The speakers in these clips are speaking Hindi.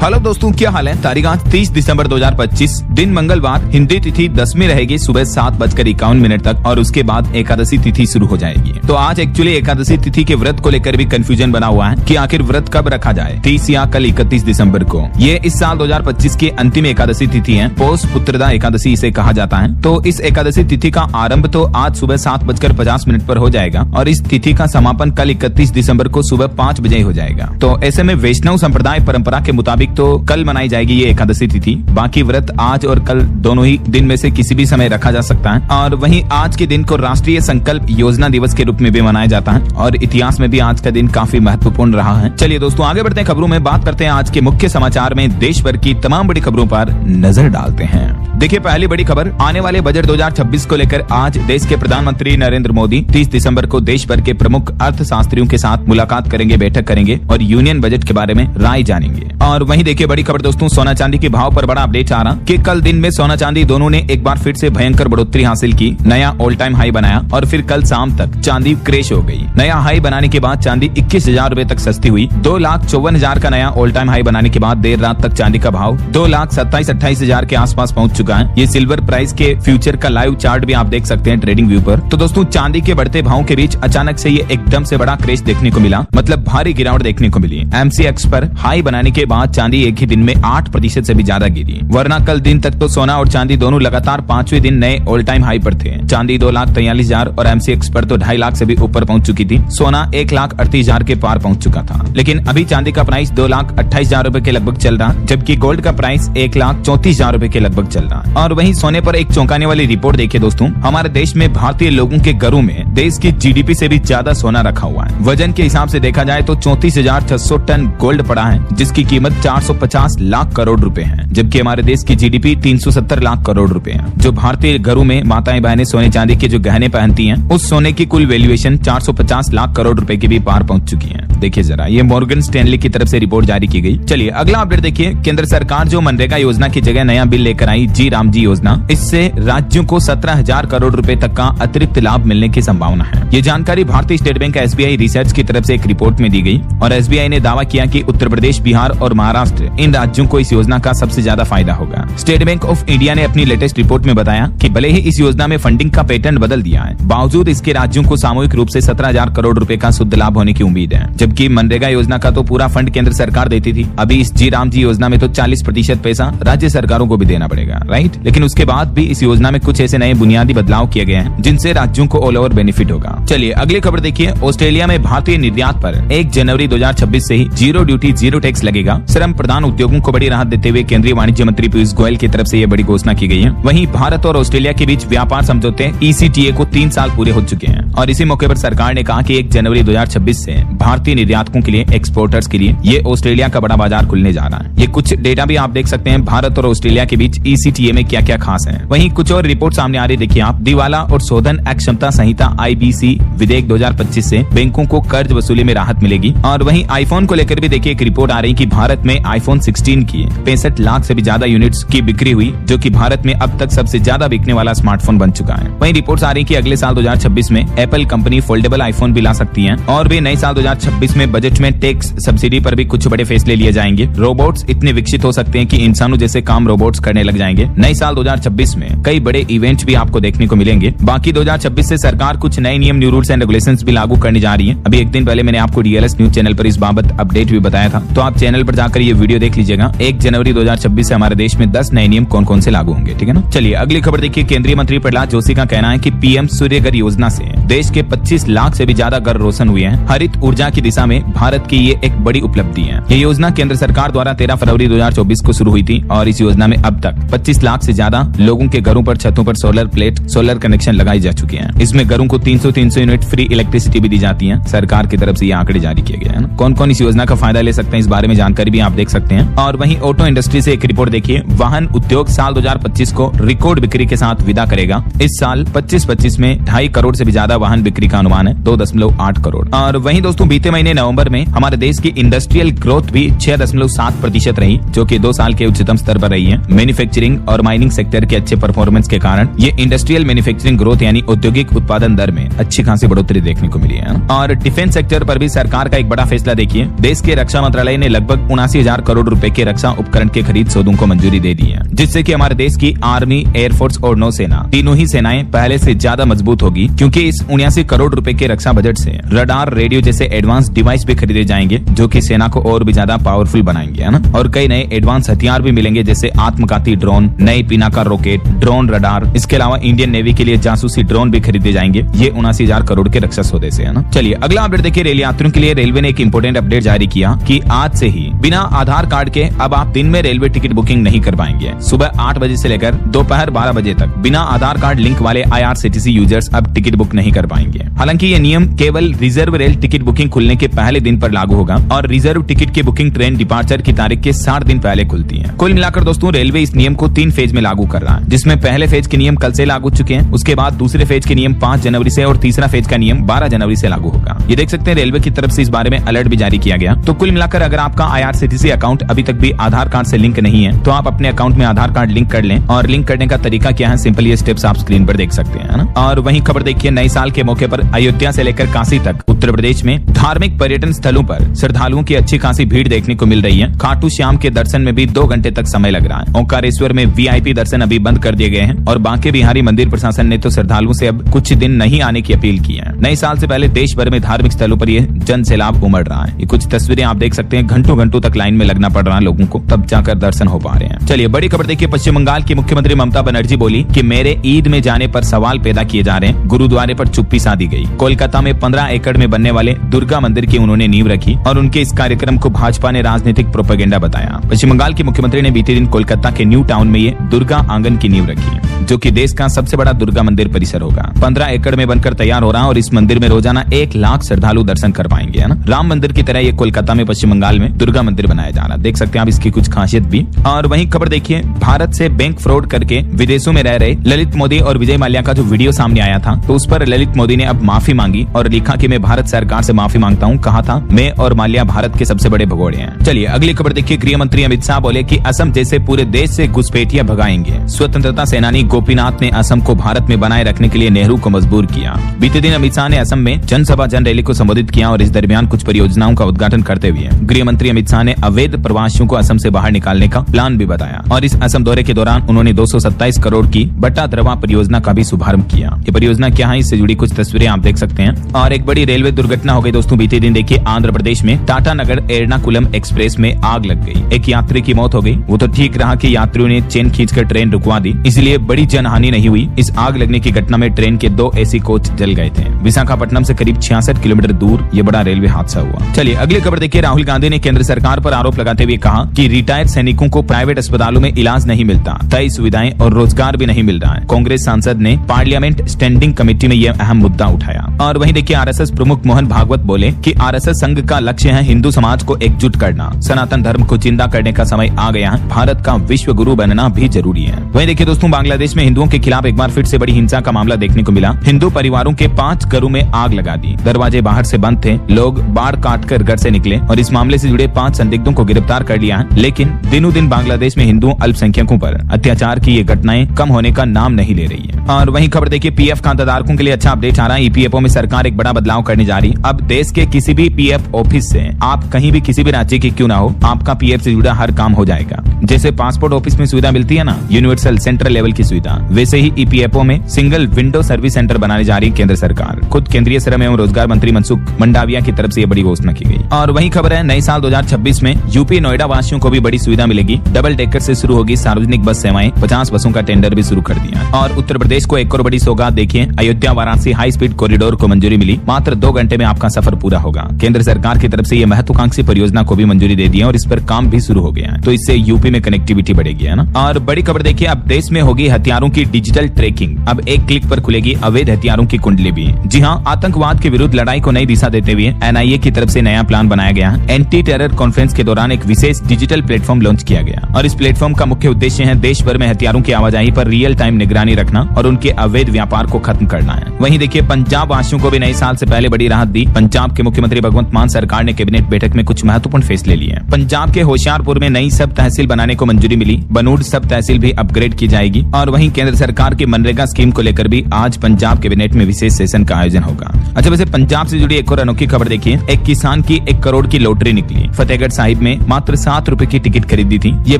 हेलो दोस्तों, क्या हाल है। तारीख आज 30 दिसंबर 2025, दिन मंगलवार, हिंदी तिथि 10वीं रहेगी सुबह 7:51 तक और उसके बाद एकादशी तिथि शुरू हो जाएगी। तो आज एक्चुअली एकादशी तिथि के व्रत को लेकर भी कंफ्यूजन बना हुआ है कि आखिर व्रत कब रखा जाए, 30 या कल 31 दिसंबर को। ये इस साल 2025 की अंतिम एकादशी तिथि है। पौष पुत्रदा एकादशी इसे कहा जाता है। तो इस एकादशी तिथि का आरंभ तो आज सुबह 7:50 पर हो जाएगा और इस तिथि का समापन कल 31 दिसंबर को सुबह 5 बजे हो जाएगा। तो ऐसे में वैष्णव संप्रदाय परंपरा के मुताबिक तो कल मनाई जाएगी ये एकादशी तिथि। बाकी व्रत आज और कल दोनों ही दिन में से किसी भी समय रखा जा सकता है। और वहीं आज के दिन को राष्ट्रीय संकल्प योजना दिवस के रूप में भी मनाया जाता है और इतिहास में भी आज का दिन काफी महत्वपूर्ण रहा है। चलिए दोस्तों, आगे बढ़ते हैं खबरों में। बात करते हैं आज के मुख्य समाचार में। देश भर की तमाम बड़ी खबरों पर नजर डालते हैं। देखिए, पहली बड़ी खबर, आने वाले बजट 2026 को लेकर आज देश के प्रधानमंत्री नरेंद्र मोदी 30 दिसंबर को देश भर के प्रमुख अर्थशास्त्रियों के साथ मुलाकात करेंगे, बैठक करेंगे और यूनियन बजट के बारे में राय जानेंगे। और वहीं देखिए बड़ी खबर दोस्तों, सोना चांदी के भाव पर बड़ा अपडेट आ रहा कि कल दिन में सोना चांदी दोनों ने एक बार फिर से भयंकर बढ़ोतरी हासिल की, नया ऑल टाइम हाई बनाया और फिर कल शाम तक चांदी क्रैश हो गई। नया हाई बनाने के बाद चांदी 21,000 रूपए तक सस्ती हुई। 2,54,000 का नया ऑल टाइम हाई बनाने के बाद देर रात तक चांदी का भाव 2,27,28,000 के आसपास पहुंच चुका है। ये सिल्वर प्राइस के फ्यूचर का लाइव चार्ट भी आप देख सकते हैं ट्रेडिंग व्यू पर। तो दोस्तों, चांदी के बढ़ते भाव के बीच अचानक से ये एकदम से बड़ा क्रैश देखने को मिला, मतलब भारी गिरावट देखने को मिली। MCX पर हाई बनाने के बाद चांदी एक ही दिन में 8% से भी ज्यादा गिरी, वरना कल दिन तक तो सोना और चांदी दोनों लगातार 5वें दिन नए ऑल टाइम हाई पर थे। चांदी 2,43,000 और MCX पर तो 2.5 लाख से भी ऊपर पहुंच चुकी थी। सोना 1,38,000 के पार पहुंच चुका था। लेकिन अभी चांदी का प्राइस 2,28,000 रूपए के लगभग चल रहा, जबकि गोल्ड का प्राइस 1,34,000 रूपए के लगभग चल रहा। और वहीं सोने पर एक चौंकाने वाली रिपोर्ट देखिए दोस्तों, हमारे देश में भारतीय लोगों के घरों में देश की GDP से भी ज्यादा सोना रखा हुआ है। वजन के हिसाब से देखा जाए तो 34,600 टन गोल्ड पड़ा है, जिसकी कीमत 450 लाख करोड़ रुपए है, जबकि हमारे देश की GDP 370 लाख करोड़ रुपए है। जो भारतीय घरों में माताएं बहनें सोने चांदी के जो गहने पहनती हैं, उस सोने की कुल वैल्यूएशन 450 लाख करोड़ रुपए के भी पार पहुंच चुकी है। देखिए जरा, ये मॉर्गन स्टैनली की तरफ से रिपोर्ट जारी की गई। चलिए अगला अपडेट देखिए। केंद्र सरकार जो मनरेगा योजना की जगह नया बिल लेकर आई, जी राम जी योजना, इससे राज्यों को 17,000 करोड़ रुपए तक का अतिरिक्त लाभ मिलने की संभावना है। ये जानकारी भारतीय स्टेट बैंक SBI रिसर्च की तरफ से एक रिपोर्ट में दी गई और SBI ने दावा किया कि उत्तर प्रदेश, बिहार और महाराष्ट्र, इन राज्यों को इस योजना का सबसे ज्यादा फायदा होगा। स्टेट बैंक ऑफ इंडिया ने अपनी लेटेस्ट रिपोर्ट में बताया कि भले ही इस योजना में फंडिंग का पैटर्न बदल दिया है, बावजूद इसके राज्यों को सामूहिक रूप से 17,000 करोड़ रुपए का शुद्ध लाभ होने की उम्मीद है। जबकि मनरेगा योजना का तो पूरा फंड केंद्र सरकार देती थी, अभी इस जी राम जी योजना में तो 40% पैसा राज्य सरकारों को भी देना पड़ेगा, राइट। लेकिन उसके बाद भी इस योजना में कुछ ऐसे नए बुनियादी बदलाव किए गए हैं जिनसे राज्यों को ऑल ओवर बेनिफिट होगा। चलिए अगली खबर देखिए। ऑस्ट्रेलिया में भारतीय निर्यात पर 1 जनवरी 2026 से ही जीरो ड्यूटी जीरो टैक्स लगेगा। श्रम प्रधान उद्योगों को बड़ी राहत देते हुए केंद्रीय वाणिज्य मंत्री पीयूष गोयल की तरफ से ये बड़ी घोषणा की गई है। वहीं भारत और ऑस्ट्रेलिया के बीच व्यापार समझौते ECTA को 3 साल पूरे हो चुके हैं और इसी मौके पर सरकार ने कहा कि 1 जनवरी 2026 से भारतीय निर्यातकों के लिए, एक्सपोर्टर्स के लिए ये ऑस्ट्रेलिया का बड़ा बाजार खुलने जा रहा है। ये कुछ डेटा भी आप देख सकते हैं भारत और ऑस्ट्रेलिया के बीच ECTA में क्या क्या खास है। वहीं कुछ और रिपोर्ट सामने आ रही, देखिए आप। दिवाला और शोधन अक्षमता संहिता IBC विधेयक 2025 से बैंकों को कर्ज वसूली में राहत मिलेगी। और वहीं आईफोन को लेकर भी देखिए एक रिपोर्ट आ रही कि भारत में iPhone 16 की 65 लाख से भी ज्यादा यूनिट्स की बिक्री हुई, जो कि भारत में अब तक सबसे ज्यादा बिकने वाला स्मार्टफोन बन चुका है। वहीं रिपोर्ट्स आ रही कि अगले साल 2026 में एप्पल कंपनी फोल्डेबल आईफोन भी ला सकती है और भी नए साल 2026 में बजट में टैक्स सब्सिडी पर भी कुछ बड़े फैसले लिए जाएंगे। रोबोट्स इतने विकसित हो सकते हैं कि इंसानों जैसे काम रोबोट्स करने लग जाएंगे। नए साल 2026 में कई बड़े इवेंट्स भी आपको देखने को मिलेंगे। बाकी 2026 से सरकार कुछ नए नियम, न्यू रूल्स एंड रेगुलेशंस भी लागू करने जा रही है। अभी एक दिन पहले मैंने आपको DLS न्यूज चैनल पर इस बाबत अपडेट भी बताया था, तो आप चैनल पर जाकर ये वीडियो देख लीजिएगा। 1 जनवरी 2026 से हमारे देश में 10 नए नियम कौन कौन से लागू होंगे, ठीक है ना। चलिए अगली खबर देखिए। केंद्रीय मंत्री प्रहलाद जोशी का कहना है कि PM सूर्य घर योजना से देश के 25 लाख से भी ज्यादा घर रोशन हुए हैं। हरित ऊर्जा की दिशा में भारत की ये एक बड़ी उपलब्धि है। ये योजना केंद्र सरकार द्वारा 13 फरवरी 2024 को शुरू हुई थी और इस योजना में अब तक 25 लाख से ज्यादा लोगों के घरों पर छतों पर सोलर प्लेट, सोलर कनेक्शन लगाई जा चुके हैं। इसमें घरों को 300 यूनिट फ्री इलेक्ट्रिसिटी भी दी जाती है। सरकार की तरफ से ये आंकड़े जारी किए गए हैं। कौन कौन इस योजना का फायदा ले सकते हैं, इस बारे में जानकारी भी आप देख सकते हैं। और वहीं ऑटो इंडस्ट्री से एक रिपोर्ट देखिए। वाहन उद्योग साल 2025 को रिकॉर्ड बिक्री के साथ विदा करेगा। इस साल 25-25 में 2.5 करोड़ से भी ज्यादा वाहन बिक्री का अनुमान है, 2.8 करोड़। और वहीं दोस्तों बीते महीने नवंबर में हमारे देश की इंडस्ट्रियल ग्रोथ भी 6.7% रही, जो कि 2 साल के उच्चतम स्तर पर रही है। मैन्युफैक्चरिंग और माइनिंग सेक्टर के अच्छे परफॉर्मेंस के कारण ये इंडस्ट्रियल मैन्युफैक्चरिंग ग्रोथ यानी औद्योगिक उत्पादन दर में अच्छी खासी बढ़ोतरी देखने को मिली है। और डिफेंस सेक्टर पर भी सरकार का एक बड़ा फैसला देखिए। देश के रक्षा मंत्रालय ने लगभग 179,000 करोड़ रुपए के रक्षा उपकरण के खरीद सौदों को मंजूरी दे दी है, जिससे कि हमारे देश की आर्मी, एयरफोर्स और नौसेना तीनों ही सेनाएं पहले से ज्यादा मजबूत होगी, क्योंकि इस 79 करोड़ रुपए के रक्षा बजट से रडार, रेडियो जैसे एडवांस डिवाइस भी खरीदे जाएंगे, जो कि सेना को और भी ज्यादा पावरफुल बनाएंगे, है ना। और कई नए एडवांस हथियार भी मिलेंगे, जैसे आत्मघाती ड्रोन, नए पिनाका रॉकेट, ड्रोन रडार। इसके अलावा इंडियन नेवी के लिए जासूसी ड्रोन भी खरीदे जाएंगे, ये 79,000 करोड़ के रक्षा सौदे से, है ना। चलिए अगला अपडेट देखिए। रेल यात्रियों के लिए रेलवे ने एक इंपोर्टेंट अपडेट जारी किया कि आज से ही बिना आधार कार्ड के अब आप दिन में रेलवे टिकट बुकिंग नहीं कर पाएंगे। सुबह 8 बजे से लेकर दोपहर 12 बजे तक बिना आधार कार्ड लिंक वाले IRCTC यूजर्स अब टिकट बुक नहीं कर पाएंगे। हालांकि ये नियम केवल रिजर्व रेल टिकट बुकिंग खुलने के पहले दिन पर लागू होगा और रिजर्व टिकट की बुकिंग ट्रेन डिपार्चर की तारीख के 60 दिन पहले खुलती है। कुल मिलाकर दोस्तों रेलवे इस नियम को 3 फेज में लागू कर रहा है, जिसमें पहले फेज के नियम कल से लागू चुके हैं, उसके बाद दूसरे फेज के नियम 5 जनवरी से और तीसरा फेज का नियम 12 जनवरी से लागू होगा। ये देख सकते हैं रेलवे की तरफ से इस बारे में अलर्ट भी जारी किया गया। तो कुल मिलाकर अगर आपका IRCTC अकाउंट अभी तक भी आधार कार्ड से लिंक नहीं है तो आप अपने अकाउंट में आधार कार्ड लिंक कर लें। और लिंक करने का तरीका क्या है, सिंपल ये स्टेप्स आप स्क्रीन पर देख सकते हैं, है ना। और वहीं खबर देखिए, नए साल के मौके पर अयोध्या से लेकर काशी तक उत्तर प्रदेश में धार्मिक पर्यटन स्थलों पर श्रद्धालुओं की अच्छी खासी भीड़ देखने को मिल रही है। खाटू श्याम के दर्शन में भी 2 घंटे तक समय लग रहा है। ओंकारेश्वर में VIP दर्शन अभी बंद कर दिए गए हैं और बांके बिहारी मंदिर प्रशासन ने तो श्रद्धालुओं से अब कुछ दिन नहीं आने की अपील की है। नए साल से पहले देश भर में धार्मिक स्थलों पर यह जन सैलाब उमड़ रहा है। ये कुछ तस्वीरें आप देख सकते हैं, घंटों घंटों तक लाइन में लगना पड़ रहा है लोगों को, तब जाकर दर्शन हो पा रहे हैं। चलिए बड़ी खबर देखिए। पश्चिम बंगाल की मुख्यमंत्री ममता बनर्जी बोली कि मेरे ईद में जाने पर सवाल पैदा किए जा रहे हैं, गुरुद्वारे पर चुप्पी साधी गई। कोलकाता में 15 एकड़ में बनने वाले दुर्गा मंदिर की उन्होंने नींव रखी और उनके इस कार्यक्रम को भाजपा ने राजनीतिक प्रोपेगेंडा बताया। पश्चिम बंगाल की मुख्यमंत्री ने बीते दिन कोलकाता के न्यू टाउन में ये दुर्गा आंगन की नींव रखी, जो कि देश का सबसे बड़ा दुर्गा मंदिर परिसर होगा। 15 एकड़ में बनकर तैयार हो रहा है और इस मंदिर में रोजाना 1 लाख श्रद्धालु दर्शन कर पाएंगे, है ना। राम मंदिर की तरह ये कोलकाता में पश्चिम बंगाल में दुर्गा मंदिर बनाया जा रहा है, देख सकते हैं आप इसकी कुछ खासियत भी। और वहीं खबर देखिए, भारत से बैंक फ्रॉड करके विदेशों में रह रहे ललित मोदी और विजय माल्या का जो वीडियो सामने आया था, तो उस पर ललित मोदी ने अब माफी मांगी और लिखा कि मैं भारत सरकार से माफी मांगता हूं। कहा था मैं और माल्या भारत के सबसे बड़े भगोड़े हैं। चलिए अगली खबर देखिए। गृह मंत्री अमित शाह बोले कि असम जैसे पूरे देश से घुसपैठिया भगाएंगे। स्वतंत्रता सेनानी गोपीनाथ ने असम को भारत में बनाए रखने के लिए नेहरू को मजबूर किया। बीते दिन अमित शाह ने असम में जनसभा जन रैली को संबोधित किया और इस दरमियान कुछ परियोजनाओं का उद्घाटन करते हुए गृह मंत्री अमित शाह ने अवैध प्रवासियों को असम से बाहर निकालने का प्लान भी बताया। और इस असम दौरे के दौरान उन्होंने 227 करोड़ की बट्टा द्रवा परियोजना का भी शुभारंभ किया। ये परियोजना क्या है, इससे जुड़ी कुछ तस्वीरें आप देख सकते हैं। और एक बड़ी रेलवे दुर्घटना हो गई दोस्तों बीते दिन। देखिए आंध्र प्रदेश में टाटा नगर एर्नाकुलम एक्सप्रेस में आग लग गई। एक यात्री की मौत हो गई। वो तो ठीक रहा कि यात्रियों ने चेन खींचकर ट्रेन रुकवा दी, इसलिए बड़ी जनहानि नहीं हुई। इस आग लगने की घटना में ट्रेन के 2 AC कोच जल गए थे। विशाखापट्टनम से करीब 66 किलोमीटर दूर ये बड़ा रेलवे हादसा हुआ। चलिए अगली खबर देखिए। राहुल गांधी ने केंद्र सरकार पर आरोप लगाते हुए कहा कि रिटायर्ड सैनिकों को प्राइवेट अस्पतालों में इलाज नहीं मिलता, तय सुविधाएं और रोजगार भी नहीं मिल रहा है। कांग्रेस सांसद ने पार्लियामेंट स्टैंडिंग कमेटी में यह अहम मुद्दा उठाया। और वहीं देखिए RSS प्रमुख मोहन भागवत बोले कि RSS संघ का लक्ष्य है हिंदू समाज को एकजुट करना। सनातन धर्म को जिंदा करने का समय आ गया है। भारत का विश्व गुरु बनना भी जरूरी है। वहीं देखिए दोस्तों, बांग्लादेश में हिंदुओं के खिलाफ एक बार फिर से बड़ी हिंसा का मामला देखने को मिला। हिंदू परिवारों के 5 घरों में आग लगा दी। दरवाजे बाहर से बंद थे, लोग बाड़ काट कर घर से निकले और इस मामले से जुड़े 5 संदिग्धों को गिरफ्तार कर लिया है। लेकिन दिनों दिन बांग्लादेश में हिंदू अल्पसंख्यकों पर अत्याचार की ये घटनाएं कम होने का नाम नहीं ले रही है। और वहीं खबर देखिए, PF खाताधारकों के लिए अच्छा अपडेट आ रहा है। EPFO में सरकार एक बड़ा बदलाव करने जा रही है। अब देश के किसी भी PF ऑफिस से आप कहीं भी किसी भी राज्य के क्यों ना हो, आपका PF से जुड़ा हर काम हो जाएगा। जैसे पासपोर्ट ऑफिस में सुविधा मिलती है ना, यूनिवर्सल सेंट्रल लेवल की सुविधा, वैसे ही EPFO में सिंगल विंडो सर्विस सेंटर बनाने जा रही है केंद्र सरकार। खुद केंद्रीय श्रम एवं रोजगार मंत्री मनसुख मंडाविया की तरफ से ये बड़ी घोषणा की गई। और वहीं खबर है, नए साल 2026 में यूपी नोएडा वासियों को भी बड़ी सुविधा मिलेगी। डबल डेकर से शुरू होगी सार्वजनिक बस सेवाएं। 50 बसों का टेंडर भी शुरू कर दिया। और उत्तर प्रदेश को एक और बड़ी सौगात देखिए, Ayodhya Varanasi high speed corridor को मंजूरी मिली। मात्र 2 घंटे में आपका सफर पूरा होगा। केंद्र सरकार की तरफ से ये महत्वाकांक्षी परियोजना को भी मंजूरी दे दी है और इस पर काम भी शुरू हो गया है। तो इससे यूपी में कनेक्टिविटी बढ़ेगी, है ना। और बड़ी खबर देखिए, अब देश में होगी हथियारों की डिजिटल ट्रैकिंग। अब एक क्लिक पर खुलेगी अवैध हथियारों की कुंडली भी। जी हाँ, आतंकवाद के विरुद्ध लड़ाई को नई दिशा देते हुए NIA की तरफ से नया प्लान बनाया गया है। एंटी टेरर कॉन्फ्रेंस के दौरान एक विशेष डिजिटल प्लेटफॉर्म लॉन्च किया गया और इस प्लेटफॉर्म का मुख्य मुख्य उद्देश्य है देश भर में हथियारों की आवाजाही पर रियल टाइम निगरानी रखना और उनके अवैध व्यापार को खत्म करना है। वहीं देखिए पंजाब वासियों को भी नए साल से पहले बड़ी राहत दी। पंजाब के मुख्यमंत्री भगवंत मान सरकार ने कैबिनेट बैठक में कुछ महत्वपूर्ण फैसले लिए। पंजाब के होशियारपुर में नई सब तहसील बनाने को मंजूरी मिली। बनूड़ सब तहसील भी अपग्रेड की जाएगी। और वहीं केंद्र सरकार की मनरेगा स्कीम को लेकर भी आज पंजाब कैबिनेट में विशेष सेशन का आयोजन होगा। अच्छा, वैसे पंजाब से जुड़ी एक और अनोखी खबर देखिए। एक किसान की 1 करोड़ की लॉटरी निकली। फतेहगढ़ साहिब में मात्र 7 रुपए की टिकट खरीदी थी। ये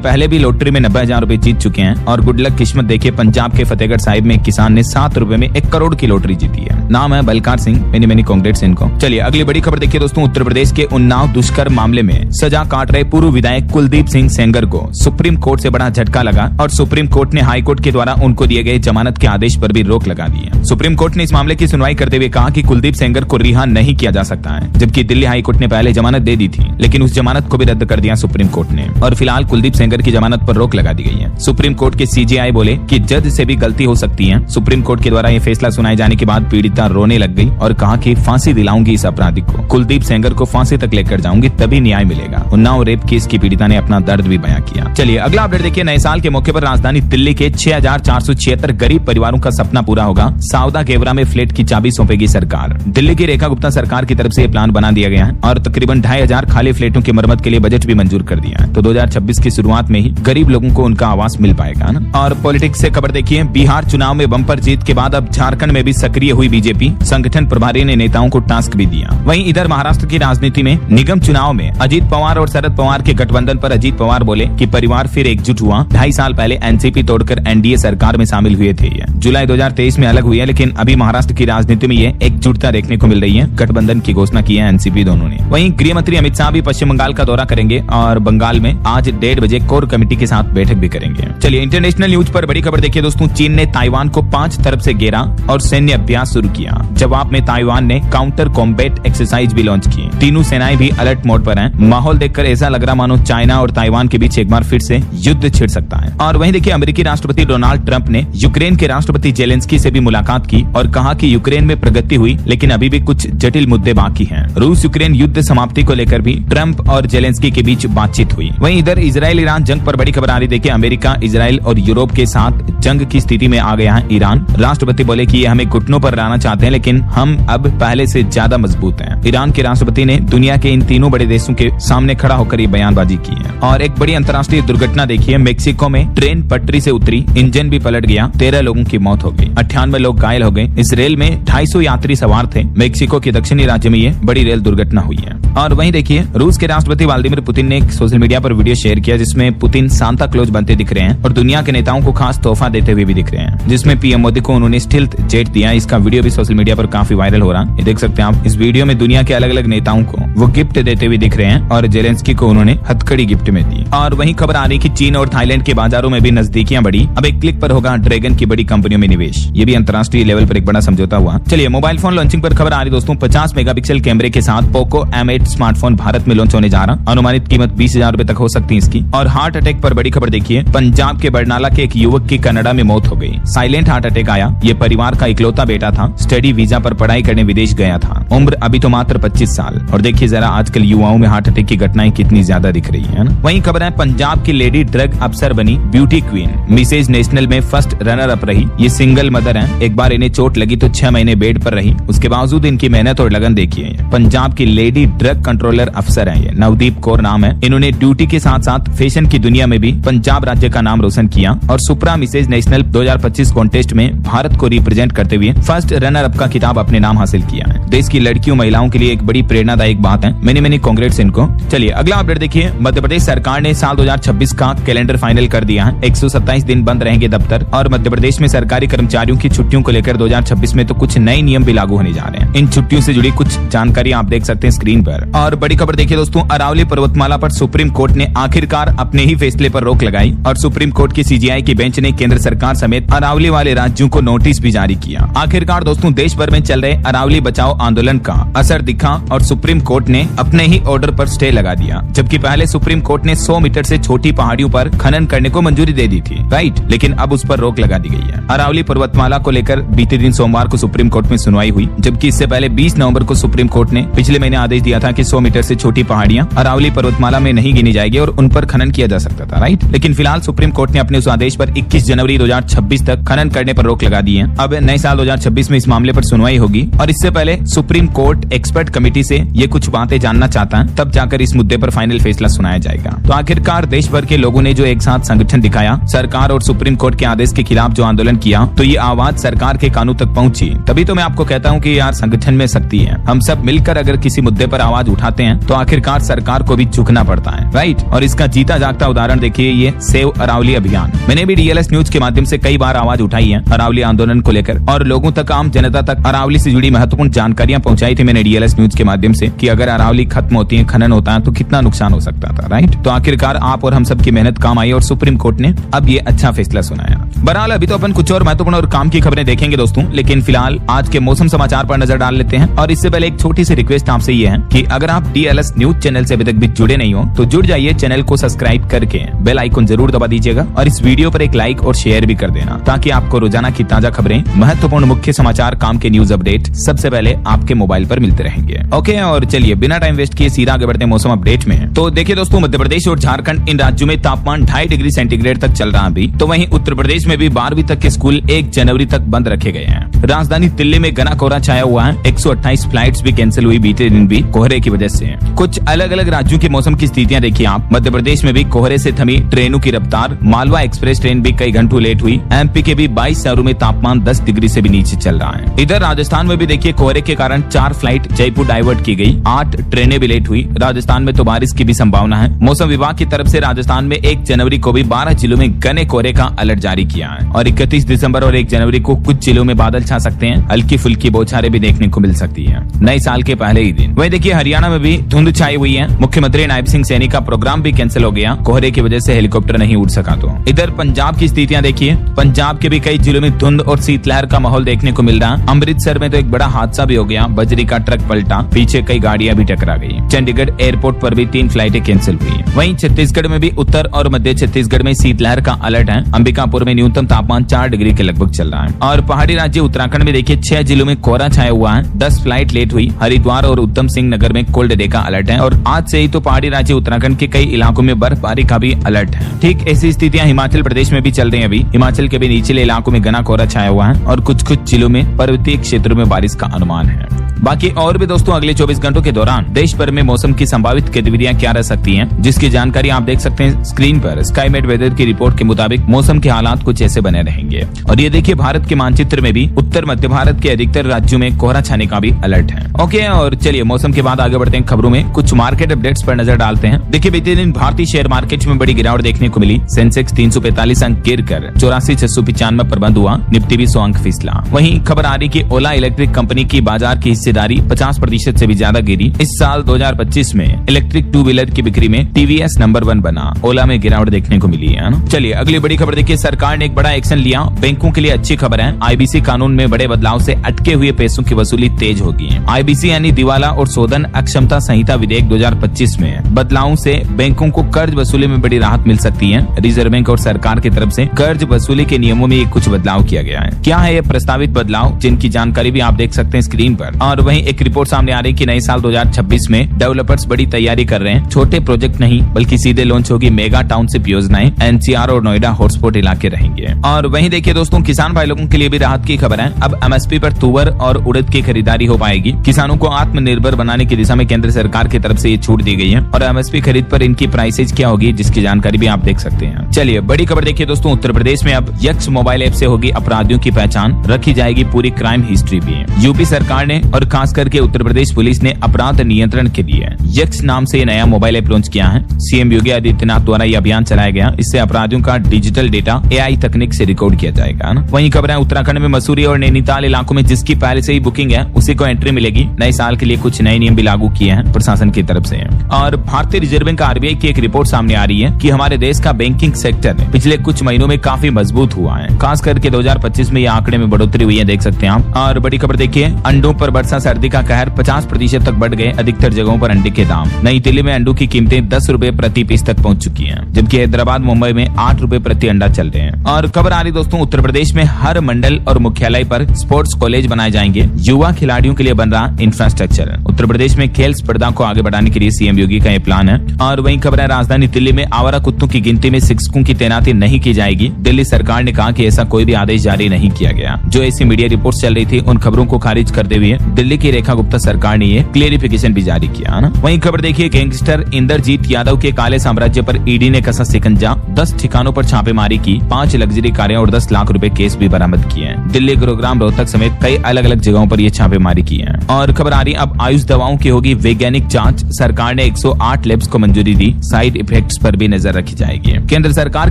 पहले भी लॉटरी में 90,000 रुपए जीत चुके हैं। और गुड लक किस्मत देखिए, पंजाब के फतेहगढ़ साहिब में एक किसान ने 7 रुपए में 1 करोड़ की लॉटरी जीती है। नाम है बलकार सिंह। मेनी कांग्रेट्स इनको। चलिए अगली बड़ी खबर देखिए दोस्तों। उत्तर प्रदेश के उन्नाव दुष्कर्म मामले में सजा काट रहे पूर्व विधायक कुलदीप सिंह सेंगर को सुप्रीम कोर्ट से बड़ा झटका लगा और सुप्रीम कोर्ट ने हाई कोर्ट के द्वारा उनको दिए गए जमानत के आदेश पर भी रोक लगा दी है। सुप्रीम कोर्ट ने इस मामले की सुनवाई करते हुए कहा कि कुलदीप सेंगर को रिहा नहीं किया जा सकता है, जबकि दिल्ली हाई कोर्ट ने पहले जमानत दे दी थी, लेकिन उस जमानत को भी रद्द कर दिया सुप्रीम कोर्ट ने और फिलहाल कुलदीप सेंगर की जमानत पर रोक लगा दी गई है। सुप्रीम कोर्ट के सीजेआई बोले कि जज से भी गलती हो सकती है। सुप्रीम कोर्ट के द्वारा यह फैसला सुनाए जाने के बाद पीड़िता रोने लग गई और कहा कि फांसी दिलाऊंगी इस अपराधी को, कुलदीप सेंगर को फांसी तक लेकर जाऊंगी, तभी न्याय मिलेगा। उन्नाव रेप केस की पीड़िता ने अपना दर्द भी बयां किया। चलिए अगला अपडेट देखिए। नए साल के मौके पर राजधानी दिल्ली के 6,476 गरीब परिवारों का सपना पूरा होगा। साउदा गेवरा में फ्लैट की चाबी सौंपेगी सरकार। दिल्ली की रेखा गुप्ता सरकार की तरफ से प्लान बना दिया गया है और तकरीबन 2,500 खाली फ्लैटों की मरम्मत के लिए बजट भी मंजूर कर दिया है। तो 2026 की शुरुआत में ही गरीब लोगों को उनका आवास मिल पाएगा ना। और पॉलिटिक्स से खबर देखिए। बिहार चुनाव में बम्पर जीत के बाद अब झारखंड में भी सक्रिय हुई बीजेपी। संगठन प्रभारी ने नेताओं को टास्क भी दिया। वहीं इधर महाराष्ट्र की राजनीति में निगम चुनाव में अजीत पवार और शरद पवार के गठबंधन पर अजीत पवार बोले कि परिवार फिर एकजुट हुआ। 2.5 साल पहले एनसीपी तोड़कर एनडीए सरकार में शामिल हुए थे। जुलाई 2023 में अलग हुई है, लेकिन अभी महाराष्ट्र की राजनीति में ये एकजुटता देखने को मिल रही है। गठबंधन की घोषणा की है एनसीपी दोनों ने। वहीं गृह मंत्री अमित शाह भी पश्चिम बंगाल का दौरा करेंगे और बंगाल में आज 1:30 बजे कोर कमेटी के साथ बैठक भी करेंगे। चलिए इंटरनेशनल न्यूज पर बड़ी खबर देखिए दोस्तों। चीन ने ताइवान को 5 तरफ से घेरा और सैन्य अभ्यास शुरू किया। जवाब में ताइवान ने काउंटर कॉम्बैट एक्सरसाइज भी लॉन्च की। तीनों सेनाएं भी अलर्ट मोड पर हैं। माहौल देखकर ऐसा लग रहा मानो चाइना और ताइवान के बीच एक बार फिर से युद्ध छिड़ सकता है। और वहीं देखिए अमेरिकी राष्ट्रपति डोनाल्ड ट्रंप ने यूक्रेन के राष्ट्रपति जेलेंस्की से भी मुलाकात की और कहा कि यूक्रेन में प्रगति हुई, लेकिन अभी भी कुछ जटिल मुद्दे बाकी हैं। रूस यूक्रेन युद्ध समाप्ति को लेकर भी ट्रंप और जेलेंस्की के बीच बातचीत हुई। वहीं इधर इजराइल ईरान जंग पर बड़ी खबर आ रही। देखिए अमेरिका, इजराइल और यूरोप के साथ जंग की स्थिति में आ गया है ईरान। राष्ट्रपति बोले कि ये हमें घुटनों पर लाना चाहते हैं, लेकिन हम अब पहले से ज्यादा मजबूत हैं। ईरान के राष्ट्रपति ने दुनिया के इन तीनों बड़े देशों के सामने खड़ा होकर ये बयानबाजी की है। और एक बड़ी अंतर्राष्ट्रीय दुर्घटना देखिए। मेक्सिको में ट्रेन पटरी से उतरी, इंजन भी पलट गया, 13 लोगों की मौत हो गई, 98 लोग घायल हो गए। इस रेल में 250 यात्री सवार थे। मेक्सिको के दक्षिणी राज्य में ये बड़ी रेल दुर्घटना हुई है। और वहीं देखिए रूस के राष्ट्रपति व्लादिमीर पुतिन ने एक सोशल मीडिया पर वीडियो शेयर किया, जिसमें पुतिन सांता क्लॉज बनते दिख रहे हैं और दुनिया के नेताओं को खास तोहफा देते हुए भी दिख रहे हैं, जिसमें पीएम मोदी को उन्होंने स्टिल्थ जेट दिया। इसका वीडियो भी सोशल मीडिया पर काफी वायरल हो रहा है। ये देख सकते हैं आप। इस वीडियो में दुनिया के अलग अलग नेताओं को वो गिफ्ट देते हुए दिख रहे हैं और जेलेंस्की को उन्होंने हथकड़ी गिफ्ट में दी। और वहीं खबर आ रही कि चीन और थाईलैंड के बाजारों में भी नजदीकियां बढ़ी। अब एक क्लिक पर होगा ड्रैगन की बड़ी कंपनियों में निवेश। ये भी अंतर्राष्ट्रीय लेवल पर एक बड़ा समझौता हुआ। चलिए मोबाइल फोन लॉन्चिंग पर खबर आ रही दोस्तों। 50 मेगापिक्सल कैमरे के साथ पोको M8 स्मार्टफोन भारत में लॉन्च होने जा रहा। अनुमानित कीमत 20,000 रुपए तक हो सकती है इसकी। और हार्ट अटैक पर बड़ी खबर देखिए। पंजाब के बरनाला के एक युवक की कनाडा में मौत हो गई। साइलेंट हार्ट अटैक आया। ये परिवार का इकलौता बेटा था। स्टडी वीजा पर पढ़ाई करने विदेश गया था। उम्र अभी तो मात्र 25 साल। और देखिए जरा आजकल युवाओं में हार्ट अटैक की घटनाएं कितनी ज्यादा दिख रही है ना। वहीं खबर है पंजाब की लेडी ड्रग अफसर बनी ब्यूटी क्वीन। मिसेज नेशनल में फर्स्ट रनर अप रही। ये सिंगल मदर है। एक बार इन्हें चोट लगी तो 6 महीने बेड पर रही। उसके बावजूद इनकी मेहनत और लगन देखिए। पंजाब की लेडी ड्रग कंट्रोलर अफसर है ये। नवदीप कौर नाम है। इन्होंने ड्यूटी के साथ साथ फैशन की दुनिया में भी पंजाब राज्य का नाम रोशन किया और सुप्रा मिसेज नेशनल 2025 कॉन्टेस्ट में भारत को रिप्रेजेंट करते हुए फर्स्ट रनर अप का खिताब अपने नाम हासिल किया है। देश की लड़कियों महिलाओं के लिए एक बड़ी प्रेरणादायक बात है। मैंने कांग्रेट्स इनको। चलिए अगला अपडेट देखिए। मध्य प्रदेश सरकार ने साल 2026 का कैलेंडर फाइनल कर दिया है। 127 दिन बंद रहेंगे दफ्तर। और मध्य प्रदेश में सरकारी कर्मचारियों की छुट्टियों को लेकर 2026 में तो कुछ नए नियम भी लागू होने जा रहे हैं। इन छुट्टियों से जुड़ी कुछ जानकारी आप देख सकते हैं स्क्रीन पर। और बड़ी खबर देखिए दोस्तों। अरावली पर्वतमाला पर सुप्रीम कोर्ट ने आखिरकार अपने ही फैसले पर रोक लगाई और सुप्रीम कोर्ट की सीजीआई की बेंच ने केंद्र सरकार समेत अरावली वाले राज्यों को नोटिस भी जारी किया। आखिरकार दोस्तों देश भर में चल रहे अरावली बचाओ आंदोलन का असर दिखा और सुप्रीम कोर्ट ने अपने ही ऑर्डर पर स्टे लगा दिया। जबकि पहले सुप्रीम कोर्ट ने 100 मीटर से छोटी पहाड़ियों पर खनन करने को मंजूरी दे दी थी, राइट, लेकिन अब उस पर रोक लगा दी गई है। अरावली पर्वतमाला को लेकर बीते दिन सोमवार को सुप्रीम कोर्ट में सुनवाई हुई, जबकि इससे पहले 20 नवंबर को सुप्रीम कोर्ट ने पिछले महीने आदेश दिया था कि 100 मीटर से छोटी पहाड़ियां अरावली पर्वतमाला में नहीं गिनी जाएगी और उन पर खनन किया जा सकता था, राइट। राइट। लेकिन फिलहाल सुप्रीम कोर्ट ने अपने उस आदेश पर 21 जनवरी 2026 तक खनन करने पर रोक लगा दी है। अब नए साल 2026 में इस मामले पर सुनवाई होगी और इससे पहले सुप्रीम कोर्ट एक्सपर्ट कमेटी से ये कुछ बातें जानना चाहता है, तब जाकर इस मुद्दे पर फाइनल फैसला सुनाया जाएगा। तो आखिरकार देश भर के लोगों ने जो एक साथ संगठन दिखाया, सरकार और सुप्रीम कोर्ट के आदेश के खिलाफ जो आंदोलन किया, तो ये आवाज सरकार के कानों तक पहुंची। तभी तो मैं आपको कहता हूँ कि यार संगठन में शक्ति है। हम सब मिलकर अगर किसी मुद्दे पर आवाज उठाते हैं तो आखिरकार सरकार को भी झुकना पड़ता है, राइट। और इसका जीता जागता उदाहरण देखिए ये सेव अरावली अभियान। मैंने भी डीएलएस न्यूज के माध्यम से कई बार आवाज उठाई है अरावली आंदोलन को लेकर और लोगों तक, आम जनता तक अरावली से जुड़ी महत्वपूर्ण जानकारियां पहुंचाई थी मैंने डीएलएस न्यूज के माध्यम से कि अगर अरावली खत्म होती है, खनन होता है तो कितना नुकसान हो सकता था, राइट। तो आखिरकार आप और हम सब की मेहनत काम आई और सुप्रीम कोर्ट ने अब ये अच्छा फैसला सुनाया। बहरहाल अभी तो अपन कुछ और महत्वपूर्ण और काम की खबरें देखेंगे दोस्तों, लेकिन फिलहाल आज के मौसम समाचार पर नजर डाल लेते हैं। और इससे पहले एक छोटी सी रिक्वेस्ट आपसे ये है कि अगर आप डीएलएस न्यूज चैनल से अभी तक भी जुड़े नहीं हो तो जुड़ जाइए, चैनल को सब्सक्राइब करके बेल आइकन जरूर दबा दीजिएगा और इस वीडियो पर एक लाइक और शेयर भी कर देना ताकि आपको रोजाना की ताजा खबरें, महत्वपूर्ण मुख्य समाचार, काम के न्यूज अपडेट सबसे पहले आपके मोबाइल पर मिलते रहेंगे। ओके, और चलिए बिना टाइम वेस्ट किए सीधा आगे बढ़ते हैं मौसम अपडेट में। तो देखिए दोस्तों, मध्य प्रदेश और झारखंड इन राज्यों में तापमान 2.5 डिग्री सेंटीग्रेड तक चल रहा है अभी। तो वहीं उत्तर प्रदेश में भी 12वीं तक के स्कूल 1 जनवरी तक बंद रखे गए हैं। राजधानी दिल्ली में घना कोहरा छाया हुआ है। 128 फ्लाइट्स भी कैंसिल हुई बीते दिन भी कोहरे की वजह से। कुछ अलग अलग राज्यों के मौसम की स्थितियां देखिए आप। मध्य प्रदेश में भी कोहरे से थमी ट्रेनों की रफ्तार, मालवा एक्सप्रेस ट्रेन भी कई घंटों लेट हुई। एमपी के भी 22 शहरों में तापमान 10 डिग्री से भी नीचे चल रहा है। इधर राजस्थान में भी देखिए कोहरे के कारण 4 फ्लाइट जयपुर डाइवर्ट की गई, 8 ट्रेनें भी लेट हुई। राजस्थान में तो बारिश की भी संभावना है। मौसम विभाग की तरफ से राजस्थान में 1 जनवरी को भी 12 जिलों में घने कोहरे का अलर्ट जारी किया है और 31 दिसंबर और 1 जनवरी को कुछ जिलों में बादल छा सकते हैं। हल्की फुल्की बौछारें भी देखने को मिल सकती है नए साल के पहले ही दिन। वहीं देखिए हरियाणा में भी धुंध छाई हुई है। मुख्यमंत्री नायब सिंह सैनी का प्रोग्राम भी कैंसिल हो गया, कोहरे की वजह से हेलीकॉप्टर नहीं उड़ सका। तो इधर पंजाब की स्थितियां देखिए। पंजाब के भी कई जिलों में धुंध और शीतलहर का माहौल देखने को मिल रहा है। अमृतसर में तो एक बड़ा हादसा भी हो गया, बजरी का ट्रक पलटा, पीछे कई गाड़ियां भी टकरा गई। चंडीगढ़ एयरपोर्ट पर भी 3 फ्लाइटें कैंसिल हुई। वहीं छत्तीसगढ़ में भी उत्तर और मध्य छत्तीसगढ़ में शीतलहर का अलर्ट है। अंबिकापुर में न्यूनतम तापमान 4 डिग्री के लगभग चल रहा है। और पहाड़ी राज्य उत्तराखंड में देखिए 6 जिलों में कोहरा छाया हुआ है, 10 फ्लाइट लेट हुई। हरिद्वार और उधम सिंह नगर में कोल्ड डे का अलर्ट है और आज से ही तो पहाड़ी राज्य उत्तराखंड के कई इलाकों में बर्फबारी का भी अलर्ट है। ठीक ऐसी स्थितियां हिमाचल प्रदेश में भी चल रही है। अभी हिमाचल के भी निचले इलाकों में घना कोहरा छाया हुआ है और कुछ जिलों में पर्वतीय क्षेत्रों में बारिश का अनुमान है। बाकी और भी दोस्तों अगले 24 घंटों के दौरान देश भर में मौसम की संभावित गतिविधियां क्या रह सकती हैं, जिसकी जानकारी आप देख सकते हैं स्क्रीन पर। स्काईमेट वेदर की रिपोर्ट के मुताबिक मौसम के हालात कुछ ऐसे बने रहेंगे। और ये देखिए भारत के मानचित्र में भी उत्तर मध्य भारत के अधिकतर राज्यों में कोहरा छाने का भी अलर्ट है। ओके, और चलिए मौसम के बाद आगे बढ़ते हैं खबरों में। कुछ मार्केट अपडेट्स पर नजर डालते हैं। देखिए बीते दिन भारतीय शेयर मार्केट में बड़ी गिरावट देखने को मिली। सेंसेक्स 345 अंक गिरकर 84,695 पर बंद हुआ। निफ्टी भी 100 अंक फिसला। वहीं खबर आ रही कि ओला इलेक्ट्रिक कंपनी की बाजार की हिस्सेदारी 50% से भी ज्यादा गिरी। इस साल 2025 में इलेक्ट्रिक 2 व्हीलर की बिक्री में टीवीएस नंबर 1 बना। ओला में गिरावट देखने को मिली है ना। चलिए अगली बड़ी खबर देखिए। सरकार ने एक बड़ा एक्शन लिया। बैंकों के लिए अच्छी खबर है। आईबीसी कानून में बड़े बदलाव से अटके हुए पैसों की वसूली तेज होगी। आईबीसी यानी दिवाला और शोधन अक्षमता संहिता विधेयक 2025 में बदलावों से बैंकों को कर्ज वसूली में बड़ी राहत मिल सकती है। रिजर्व बैंक और सरकार की तरफ से कर्ज वसूली के नियमों में कुछ बदलाव किया गया है। क्या है ये प्रस्तावित बदलाव, जिनकी जानकारी भी आप देख सकते हैं स्क्रीन पर। और वहीं एक रिपोर्ट सामने आ रही कि नए साल 2026 में डेवलपर्स बड़ी तैयारी कर रहे हैं। छोटे प्रोजेक्ट नहीं बल्कि सीधे लॉन्च होगी मेगा टाउनशिप योजनाएं। एनसीआर और नोएडा हॉटस्पॉट इलाके रहेंगे। और वहीं देखिए दोस्तों किसान भाई लोगों के लिए भी राहत की खबर है। अब एमएसपी पर तुवर और उड़द की खरीदारी हो पाएगी। किसानों को आत्मनिर्भर बनाने की दिशा में केंद्र सरकार की तरफ से ये छूट दी गई है और एमएसपी खरीद पर इनकी प्राइसेज क्या होगी, जिसकी जानकारी भी आप देख सकते हैं। चलिए बड़ी खबर देखिए दोस्तों। उत्तर प्रदेश में अब यक्स मोबाइल ऐप से होगी अपराधियों की पहचान, रखी जाएगी पूरी क्राइम हिस्ट्री भी। यूपी सरकार ने और खास करके उत्तर प्रदेश पुलिस ने अपराध नियंत्रण के लिए यक्स नाम से नया मोबाइल ऐप लॉन्च किया है। सीएम योगी आदित्यनाथ द्वारा यह अभियान चलाया गया। इससे अपराधियों का डिजिटल डेटा एआई तकनीक से रिकॉर्ड किया जाएगा ना। वहीं खबर है उत्तराखंड में मसूरी और नैनीताल इलाकों में जिसकी पहले से ही बुकिंग है उसी को एंट्री मिलेगी। नए साल के लिए कुछ नए नियम भी लागू किए हैं प्रशासन की तरफ से। और भारतीय रिजर्व बैंक आरबीआई की एक रिपोर्ट सामने आ रही है कि हमारे देश का बैंकिंग सेक्टर पिछले कुछ महीनों में काफी मजबूत हुआ है। खास करके 2025 में ये आंकड़े में बढ़ोतरी हुई है, देख सकते हैं आप। और बड़ी खबर देखिए, अंडों पर वर्षा सर्दी का कहर, 50% तक बढ़ गए अधिकतर जगहों पर अंडे के दाम। नई दिल्ली में अंडों की कीमतें 10 रुपए प्रति पीस तक पहुंच चुकी हैं, जबकि हैदराबाद मुंबई में 8 रुपए प्रति अंडा चल रहे हैं। और खबर आ रही दोस्तों, उत्तर प्रदेश में हर मंडल और मुख्यालय पर स्पोर्ट्स कॉलेज बनाए जाएंगे, युवा खिलाड़ियों के लिए बन रहा इंफ्रास्ट्रक्चर। उत्तर प्रदेश में खेल स्पर्धा को आगे बढ़ाने के लिए सीएम योगी का ये प्लान है। और वहीं खबर है, राजधानी दिल्ली में आवारा कुत्तों की गिनती में शिक्षकों की तैनाती नहीं की जाएगी। दिल्ली सरकार ने कहा कि ऐसा कोई भी आदेश जारी नहीं किया गया। जो ऐसी मीडिया रिपोर्ट्स चल रही थी उन खबरों को खारिज करते हुए दिल्ली की रेखा गुप्ता सरकार ने ये क्लेरिफिकेशन भी जारी किया है ना। वहीं खबर देखिए, गैंगस्टर इंद्रजीत यादव के काले साम्राज्य पर ईडी ने कसा शिकंजा, 10 ठिकानों पर छापेमारी की, 5 लग्जरी कारें और 10 लाख रुपए केस भी बरामद किए हैं। दिल्ली, गुरुग्राम, रोहतक समेत कई अलग अलग जगहों पर ये छापेमारी की है। और खबर आ रही, अब आयुष दवाओं की होगी वैज्ञानिक जांच, सरकार ने 108 लैब्स को मंजूरी दी, साइड इफेक्ट्स पर भी नजर रखी जाएगी। केंद्र सरकार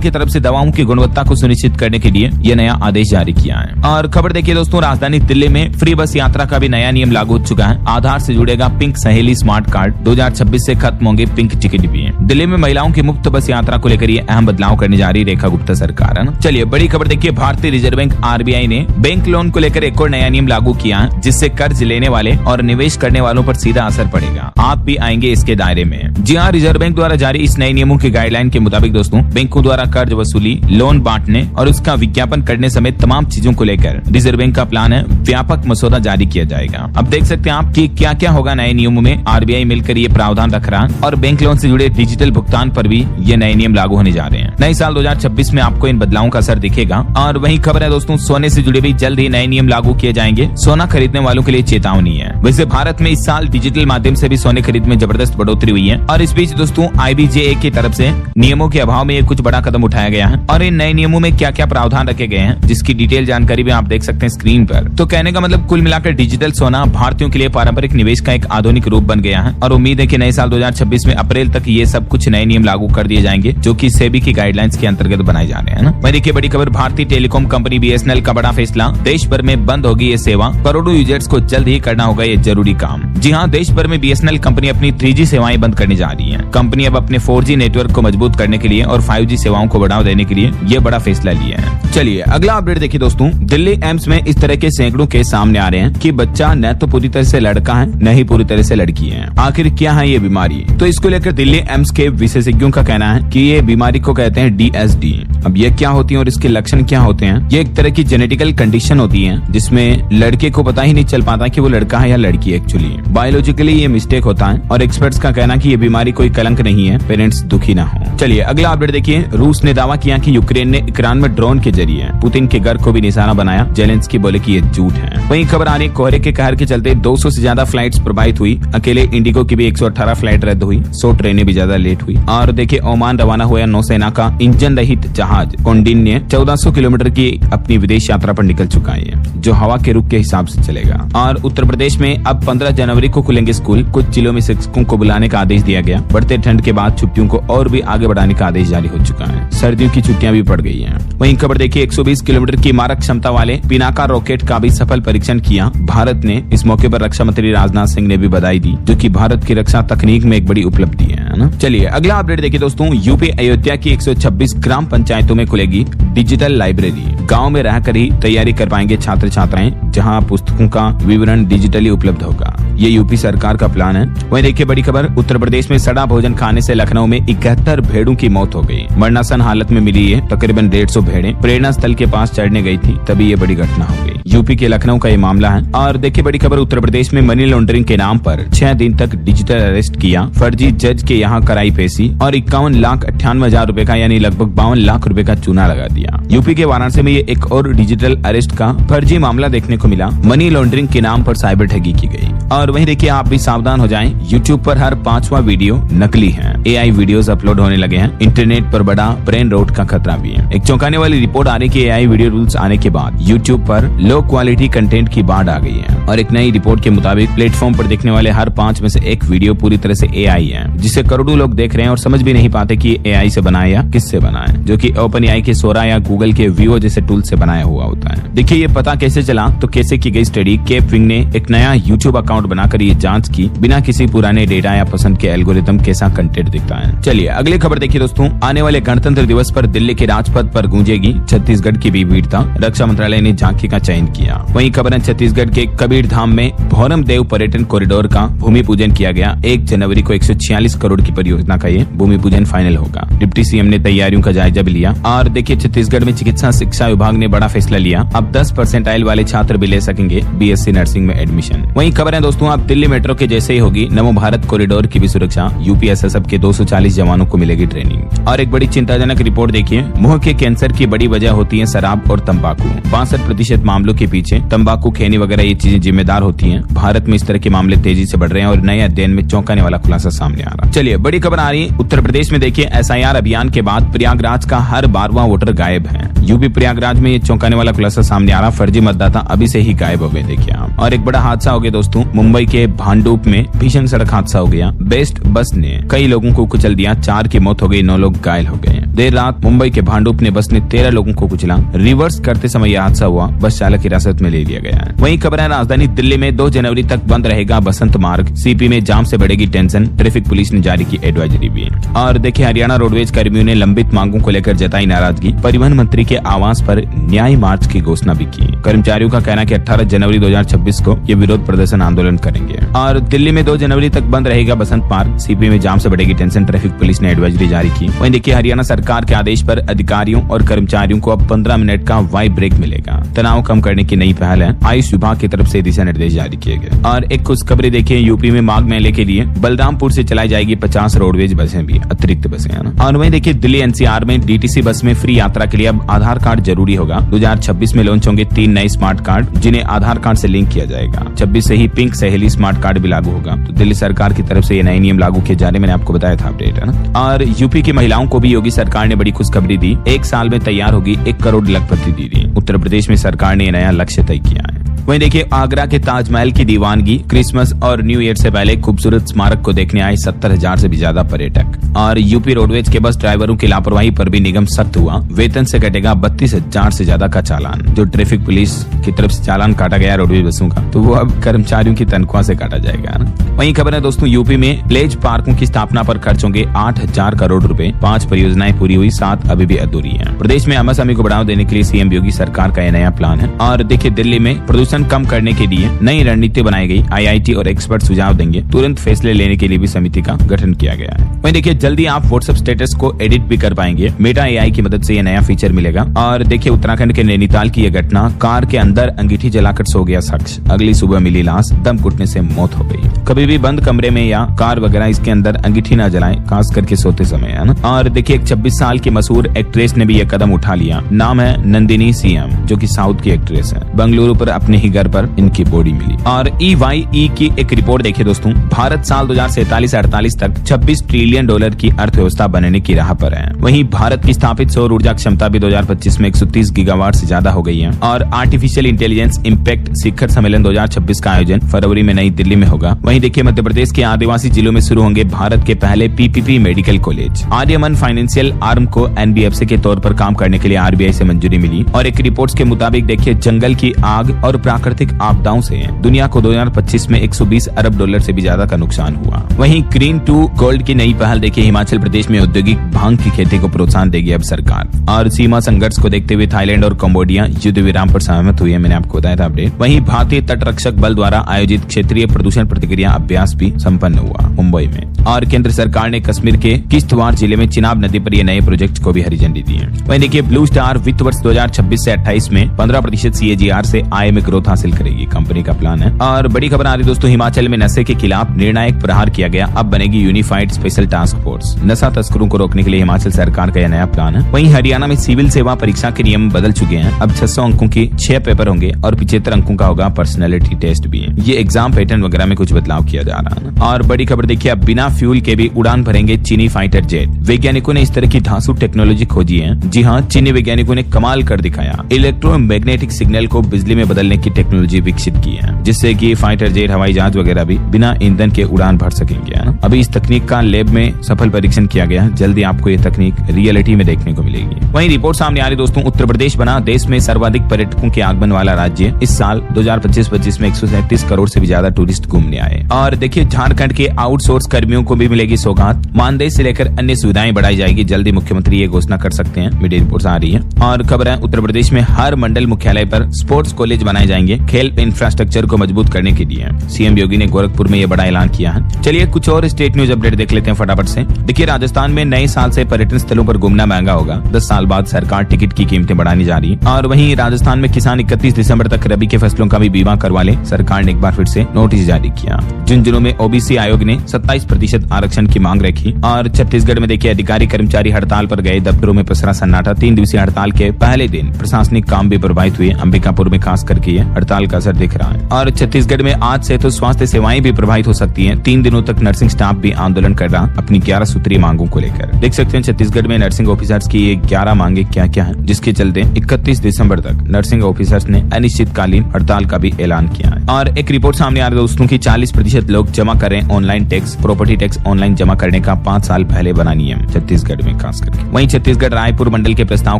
की तरफ से दवाओं की गुणवत्ता को सुनिश्चित करने के लिए यह नया आदेश जारी किया है। और खबर देखिए दोस्तों, राजधानी दिल्ली में फ्री बस यात्रा का भी नया नियम लागू हो चुका है। आधार से जुड़ेगा पिंक सहेली स्मार्ट कार्ड, 2026 से खत्म होंगे पिंक टिकट भी। दिल्ली में महिलाओं की मुफ्त बस यात्रा को लेकर ये अहम बदलाव करने जा रही रेखा गुप्ता सरकार है ना। चलिए बड़ी खबर देखिए, भारतीय रिजर्व बैंक आरबीआई ने बैंक लोन को लेकर एक और नया नियम लागू किया है, जिससे कर्ज लेने वाले और निवेश करने वालों पर सीधा असर पड़ेगा। आप भी आएंगे इसके दायरे में। जी हाँ, रिजर्व बैंक द्वारा जारी इस नए नियमों के गाइडलाइन के मुताबिक दोस्तों, बैंकों द्वारा कर्ज वसूली, लोन बांटने और उसका विज्ञापन करने समेत तमाम चीजों को लेकर रिजर्व बैंक का प्लान है, व्यापक मसौदा जारी किया जाएगा। अब देख सकते हैं आप कि क्या क्या होगा नए नियमों में। आरबीआई मिलकर ये प्रावधान रख रहा है और बैंक लोन से जुड़े डिजिटल भुगतान पर भी ये नए नियम लागू होने जा रहे हैं। नए साल 2026 में आपको इन बदलावों का असर दिखेगा। और वहीं खबर है दोस्तों, सोने से जुड़े भी जल्द ही नए नियम लागू किए जाएंगे। सोना खरीदने वालों के लिए चेतावनी है। वैसे भारत में इस साल डिजिटल माध्यम से भी सोने खरीद में जबरदस्त बढ़ोतरी हुई है। और इस बीच दोस्तों, IBJA की तरफ से नियमों के अभाव में ये कुछ बड़ा कदम उठाया गया है। और इन नए नियमों में क्या क्या प्रावधान रखे गए हैं, जिसकी डिटेल जानकारी भी आप देख सकते हैं स्क्रीन पर। तो कहने का मतलब कुल मिलाकर डिजिटल सोना भारतीयों के लिए पारंपरिक निवेश का एक आधुनिक रूप बन गया है। और उम्मीद है कि नए साल 2026 में अप्रैल तक ये सब कुछ नए नियम लागू कर दिए जाएंगे, जो कि सेबी की गाइडलाइंस के अंतर्गत बनाए जा रहे हैं ना। वहीं देखिए बड़ी खबर, भारतीय टेलीकॉम कंपनी BSNL का बड़ा फैसला, देश भर में बंद होगी ये सेवा, करोड़ों यूजर्स को जल्द ही करना होगा ये जरूरी काम। जी हाँ, देश भर में BSNL कंपनी अपनी 3G सेवाएं बंद करने जा रही है। कंपनी अब अपने 4G नेटवर्क को मजबूत करने के लिए और 5G सेवाओं को बढ़ावा देने के लिए ये बड़ा फैसला लिया है। चलिए अगला अपडेट देखिए दोस्तों, दिल्ली एम्स में इस तरह के सैकड़ों केस सामने आ रहे हैं कि बच्चा न तो पूरी तरह से लड़का है, न ही पूरी तरह से लड़की है। आखिर क्या है ये बीमारी? तो इसको लेकर दिल्ली एम्स के विशेषज्ञों का कहना है कि ये बीमारी को कहते हैं DSD। अब ये क्या होती है और इसके लक्षण क्या होते हैं? ये एक तरह की जेनेटिकल कंडीशन होती है, जिसमें लड़के को पता ही नहीं चल पाता कि वो लड़का है या लड़की। एक्चुअली बायोलॉजिकली ये मिस्टेक होता है और एक्सपर्ट्स का कहना कि ये बीमारी कोई कलंक नहीं है, पेरेंट्स दुखी ना हो। चलिए अगला अपडेट देखिए, रूस ने दावा किया कि यूक्रेन ने ईरान में ड्रोन के जरिए पुतिन के घर को भी निशाना बनाया। जेलेंस्की बोले कि ये झूठ है। वहीं खबर आ रही, कोहरे के कहर के चलते 200 से ज्यादा फ्लाइट्स प्रभावित हुई। अकेले इंडिगो की भी 118 फ्लाइट रद्द हुई, 100 ट्रेनें भी ज्यादा लेट हुई। और देखिए ओमान रवाना हुआ नौसेना का इंजन रहित जहाज कौंडिन्य 1400 किलोमीटर की अपनी विदेश यात्रा पर निकल चुका है, जो हवा के रुख के हिसाब से चलेगा। और उत्तर प्रदेश में अब 15 जनवरी को खुलेंगे स्कूल। कुछ जिलों में शिक्षकों को बुलाने का आदेश दिया गया। बढ़ते ठंड के बाद छुट्टियों को और भी आगे बढ़ाने का आदेश जारी हो चुका है। सर्दियों की छुट्टियां भी पड़ गई हैं। वहीं खबर देखिए, 120 किलोमीटर की मारक क्षमता वाले पिनाका रॉकेट का भी सफल परीक्षण किया भारत ने। इस मौके पर रक्षा मंत्री राजनाथ सिंह ने भी बधाई दी, जो कि भारत की रक्षा तकनीक में एक बड़ी उपलब्धि है ना। चलिए अगला अपडेट देखिए दोस्तों, यूपी अयोध्या की 126 ग्राम पंचायतों में खुलेगी डिजिटल लाइब्रेरी। गांव में रहकर ही तैयारी कर पाएंगे छात्र छात्राएं, जहां पुस्तकों का विवरण डिजिटली उपलब्ध होगा। ये यूपी सरकार का प्लान है। वहीं देखिए बड़ी खबर, उत्तर प्रदेश में सड़ा भोजन खाने से लखनऊ में 71 भेड़ों की मौत हो गई। मरणासन हालत में मिली है तकरीबन 150 भेड़ें प्रेरणा स्थल के पास चढ़ने गई थी, तभी ये बड़ी घटना हो गई। यूपी के लखनऊ का ये मामला है। और देखिए बड़ी खबर, उत्तर प्रदेश में मनी लॉन्ड्रिंग के नाम पर 6 दिन तक डिजिटल अरेस्ट किया। फर्जी जज के यहाँ कराई पेशी और 51,98,000 रुपए का यानी लगभग 52 लाख रुपए का चूना लगा दिया। यूपी के वाराणसी में ये एक और डिजिटल अरेस्ट का फर्जी मामला देखने को मिला। मनी लॉन्ड्रिंग के नाम पर साइबर ठगी की गई। और वहीं देखिए आप भी सावधान हो जाएं, यूट्यूब पर हर 5वां वीडियो नकली है। AI वीडियोस अपलोड होने लगे हैं। इंटरनेट पर बड़ा ब्रेन रोट का खतरा भी है। एक चौंकाने वाली रिपोर्ट आ रही कि AI वीडियो रूल्स आने के बाद यूट्यूब पर लो क्वालिटी कंटेंट की बाढ़ आ गई है। और एक नई रिपोर्ट के मुताबिक प्लेटफॉर्म पर देखने वाले हर 5 में से एक वीडियो पूरी तरह से AI है, जिसे करोड़ों लोग देख रहे हैं और समझ भी नहीं पाते कि AI से बना है या किससे बना है, जो कि OpenAI के सोरा या गूगल के Veo जैसे टूल से बनाया हुआ होता है। देखिए ये पता कैसे चला, तो कैसे की गई स्टडी, केप विंग ने एक नया यूट्यूब अकाउंट बनाकर ये जांच की बिना किसी पुराने डेटा या पसंद के एल्गोरिथम कैसा कंटेंट दिखता है। चलिए अगली खबर देखिए दोस्तों, आने वाले गणतंत्र दिवस पर दिल्ली के राजपथ पर गूंजेगी छत्तीसगढ़ की भी वीरता। रक्षा मंत्रालय ने झांकी का चयन डिजाइन किया। वहीं खबर है छत्तीसगढ़ के कबीर धाम में भौरम देव पर्यटन कॉरिडोर का भूमि पूजन किया गया। 1 जनवरी को 146 करोड़ की परियोजना का ये भूमि पूजन फाइनल होगा। डिप्टी सीएम ने तैयारियों का जायजा भी लिया। और देखिए छत्तीसगढ़ में चिकित्सा शिक्षा विभाग ने बड़ा फैसला लिया। अब 10 परसेंटाइल वाले छात्र भी ले सकेंगे बीएससी नर्सिंग में एडमिशन। वहीं खबर है दोस्तों अब दिल्ली मेट्रो के जैसे ही होगी नमो भारत कॉरिडोर की भी सुरक्षा। यूपीएसएसएफ के 240 जवानों को मिलेगी ट्रेनिंग। और एक बड़ी चिंताजनक रिपोर्ट देखिए, मुंह के कैंसर की बड़ी वजह होती है शराब और तंबाकू। 62% मामलों के पीछे तंबाकू, खैनी वगैरह ये चीजें जिम्मेदार होती हैं। भारत में इस तरह के मामले तेजी से बढ़ रहे हैं और नए अध्ययन में चौंकाने वाला खुलासा सामने आ रहा है। चलिए बड़ी खबर आ रही है उत्तर प्रदेश में। देखिए एसआईआर अभियान के बाद प्रयागराज का हर 12वां वोटर गायब है। यूपी प्रयागराज में ये चौंकाने वाला खुलासा सामने आ रहा। फर्जी मतदाता अभी से ही गायब हो गए। देखिए आप। और एक बड़ा हादसा हो गया दोस्तों, मुंबई के भांडुप में भीषण सड़क हादसा हो गया। बेस्ट बस ने कई लोगों को कुचल दिया। 4 की मौत हो गई, 9 लोग घायल हो गए। देर रात मुंबई के भांडुप ने बस ने 13 लोगों को कुचला। रिवर्स करते समय यह हादसा हुआ। बस चालक हिरासत में ले लिया गया है। वहीं खबर है राजधानी दिल्ली में 2 जनवरी तक बंद रहेगा बसंत मार्ग। सीपी में जाम से बढ़ेगी टेंशन। ट्रैफिक पुलिस ने जारी की एडवाइजरी भी। और देखिए हरियाणा रोडवेज कर्मियों ने लंबित मांगों को लेकर जताई नाराजगी। परिवहन मंत्री के आवास पर न्याय मार्च की घोषणा भी की। कर्मचारियों का कहना है कि 18 जनवरी 2026 को ये विरोध प्रदर्शन आंदोलन करेंगे। और दिल्ली में 2 जनवरी तक बंद रहेगा बसंत मार्ग। सीपी में जाम से बढ़ेगी टेंशन। ट्रैफिक पुलिस ने एडवाइजरी जारी की। वहीं देखिए हरियाणा सरकार के आदेश पर अधिकारियों और कर्मचारियों को अब 15 मिनट का वाई ब्रेक मिलेगा। तनाव कम करने की नई पहल है। आयुष विभाग की तरफ से दिशा निर्देश जारी किए गए। और एक खुशखबरी देखिए, यूपी में माघ मेले के लिए बलरामपुर से चलाई जाएगी 50 रोडवेज बसें भी, अतिरिक्त बसें है ना। और वहीं देखिए दिल्ली एनसीआर में डीटीसी बस में फ्री यात्रा के लिए अब आधार कार्ड जरूरी होगा। 2026 में लॉन्च होंगे 3 नए स्मार्ट कार्ड जिन्हें आधार कार्ड से लिंक किया जाएगा। 26 से ही पिंक सहेली स्मार्ट कार्ड भी लागू होगा। तो दिल्ली सरकार की तरफ से ये नए नियम लागू किए जा रहे, मैंने आपको बताया था अपडेट है ना। और यूपी की महिलाओं को भी योगी सरकार ने बड़ी खुशखबरी दी। 1 साल में तैयार होगी 1 करोड़ लखपति दीदी। उत्तर प्रदेश में सरकार ने नया लक्ष्य तय किया है। वहीं देखिए आगरा के ताजमहल की दीवानगी। क्रिसमस और न्यू ईयर से पहले खूबसूरत स्मारक को देखने आए 70,000 से भी ज्यादा पर्यटक। और यूपी रोडवेज के बस ड्राइवरों की लापरवाही पर भी निगम सख्त हुआ। वेतन से कटेगा 32,000 से ज्यादा का चालान। जो ट्रैफिक पुलिस की तरफ से चालान काटा गया रोडवेज बसों का, तो वो अब कर्मचारियों की तनख्वाह से काटा जाएगा ना। वहीं खबर है दोस्तों यूपी में प्लेज पार्कों की स्थापना पर खर्च होंगे 8,000 करोड़ रुपए। 5 परियोजनाएं पूरी हुई, 7 अभी भी अधूरी है। प्रदेश में एमएसएमई को बढ़ावा देने के लिए सीएम योगी सरकार का यह नया प्लान है। और देखिए दिल्ली में प्रदूषण कम करने के लिए नई रणनीति बनाई गई। आईआईटी और एक्सपर्ट सुझाव देंगे। तुरंत फैसले लेने के लिए भी समिति का गठन किया गया है। वहीं देखिए जल्दी आप व्हाट्सएप स्टेटस को एडिट भी कर पाएंगे। मेटा एआई की मदद से यह नया फीचर मिलेगा। और देखिए उत्तराखंड के नैनीताल की यह घटना, कार के अंदर अंगीठी जलाकर सो गया शख्स, अगली सुबह मिली लाश, दम घुटने से मौत हो गई। कभी भी बंद कमरे में या कार वगैरह इसके अंदर अंगीठी न जलाएं, खास करके सोते समय है ना। और देखिए एक 26 साल की मशहूर एक्ट्रेस ने भी यह कदम उठा लिया। नाम है नंदिनी सीएम, जो कि साउथ की एक्ट्रेस है। बंगलुरु पर अपने ही घर पर इनकी बॉडी मिली। और EYE की एक रिपोर्ट देखिए दोस्तों, भारत साल 2047-48 तक $26 ट्रिलियन की अर्थव्यवस्था बनने की राह पर है। वहीं भारत की स्थापित सौर ऊर्जा क्षमता भी 2025 में 130 गीगावाट से ज्यादा हो गई है। और आर्टिफिशियल इंटेलिजेंस इम्पैक्ट शिखर सम्मेलन 2026 का आयोजन फरवरी में नई दिल्ली में होगा। वहीं देखिए मध्य प्रदेश के आदिवासी जिलों में शुरू होंगे भारत के पहले PPP medical college. Aryaman financial arm को NBFC के तौर पर काम करने के लिए RBI से मंजूरी मिली। और एक रिपोर्ट के मुताबिक देखिए जंगल की आग और प्राकृतिक आपदाओं से दुनिया को 2025 में $120 अरब से भी ज्यादा का नुकसान हुआ। वहीं ग्रीन टू गोल्ड की नई पहल देखिए हिमाचल प्रदेश में औद्योगिक भांग की खेती को प्रोत्साहन देगी अब सरकार। और सीमा संघर्ष को देखते हुए थाईलैंड और कंबोडिया युद्ध विराम पर सहमत हुई है, मैंने आपको बताया था अपडेट। वहीं भारतीय तटरक्षक बल द्वारा आयोजित क्षेत्रीय प्रदूषण प्रतिक्रिया अभ्यास भी संपन्न हुआ मुंबई में। और केंद्र सरकार ने कश्मीर के किश्तवाड़ जिले में चिनाब नदी पर ये नए प्रोजेक्ट को भी हरी झंडी दी है। वहीं देखिए ब्लू स्टार वित्त वर्ष 2026 से 28 में 15% CAGR से आय में ग्रोथ हासिल करेगी, कंपनी का प्लान है। और बड़ी खबर आ रही दोस्तों, हिमाचल में नशे के खिलाफ निर्णायक प्रहार किया गया। अब बनेगी यूनिफाइड स्पेशल टास्क फोर्स। नशा तस्करों को रोकने के लिए हिमाचल सरकार का यह नया प्लान है। वहीं हरियाणा में सिविल सेवा परीक्षा के नियम बदल चुके हैं। अब 600 अंकों की 6 पेपर होंगे और 75 अंकों का होगा पर्सनैलिटी टेस्ट भी है। ये एग्जाम पैटर्न वगैरह में कुछ बदलाव किया जा रहा है। और बड़ी खबर देखिए, अब बिना फ्यूल के भी उड़ान भरेंगे चीनी फाइटर जेट। वैज्ञानिकों ने इस तरह की धांसू टेक्नोलॉजी खोजी है। जी हाँ, चीनी वैज्ञानिकों ने कमाल कर दिखाया। इलेक्ट्रोमैग्नेटिक सिग्नल को बिजली में बदलने की टेक्नोलॉजी विकसित की है, जिससे कि फाइटर जेट, हवाई जहाज वगैरह भी बिना ईंधन के उड़ान भर सकेंगे। अभी इस तकनीक का लैब में सफल सफल परीक्षण किया गया। जल्दी आपको ये तकनीक रियलिटी में देखने को मिलेगी। वहीं रिपोर्ट सामने आ रही दोस्तों, उत्तर प्रदेश बना देश में सर्वाधिक पर्यटकों के आगमन वाला राज्य। इस साल 2025-25 में 137 करोड़ से भी ज्यादा टूरिस्ट घूमने आए। और देखिए, झारखंड के आउटसोर्स कर्मियों को भी मिलेगी सौगात। मानदेय से लेकर अन्य सुविधाएं बढ़ाई जाएगी। जल्दी मुख्यमंत्री ये घोषणा कर सकते हैं। मीडिया रिपोर्ट आ रही है। और खबर है, उत्तर प्रदेश में हर मंडल मुख्यालय पर स्पोर्ट्स कॉलेज बनाए जाएंगे खेल इंफ्रास्ट्रक्चर को मजबूत करने के लिए। सीएम योगी ने गोरखपुर में ये बड़ा ऐलान किया है। चलिए कुछ और स्टेट न्यूज अपडेट देख लेते हैं फटाफट से। देखिए, राजस्थान में नए साल से पर्यटन स्थलों पर घूमना महंगा होगा। 10 साल बाद सरकार टिकट की कीमतें बढ़ाने जा रही है। और वहीं राजस्थान में किसान 31 दिसंबर तक रबी के फसलों का भी बीमा करवा ले। सरकार ने एक बार फिर से नोटिस जारी किया। जिन जिलों में ओबीसी आयोग ने 27% आरक्षण की मांग रखी। और छत्तीसगढ़ में देखिए, अधिकारी कर्मचारी हड़ताल पर गए, दफ्तरों में पसरा सन्नाटा। 3 दिवसीय हड़ताल के पहले दिन प्रशासनिक काम भी प्रभावित हुए। अंबिकापुर में खास करके ये हड़ताल का असर दिख रहा है। और छत्तीसगढ़ में आज से तो स्वास्थ्य सेवाएं भी प्रभावित हो सकती हैं। 3 दिनों तक नर्सिंग स्टाफ भी आंदोलन कर रहा अपनी 11 सूत्रीय मांगों को लेकर। देख सकते हैं छत्तीसगढ़ में नर्सिंग ऑफिसर्स की ये 11 मांगे क्या क्या है, जिसके चलते 31 दिसंबर तक नर्सिंग ऑफिसर्स ने अनिश्चितकालीन हड़ताल का भी ऐलान किया है। और एक रिपोर्ट सामने आ रही है दोस्तों की 40% लोग जमा करें online tax. Property tax online जमा करने का 5 साल पहले बना नियम छत्तीसगढ़ में खास करके। वहीं छत्तीसगढ़ रायपुर मंडल के प्रस्ताव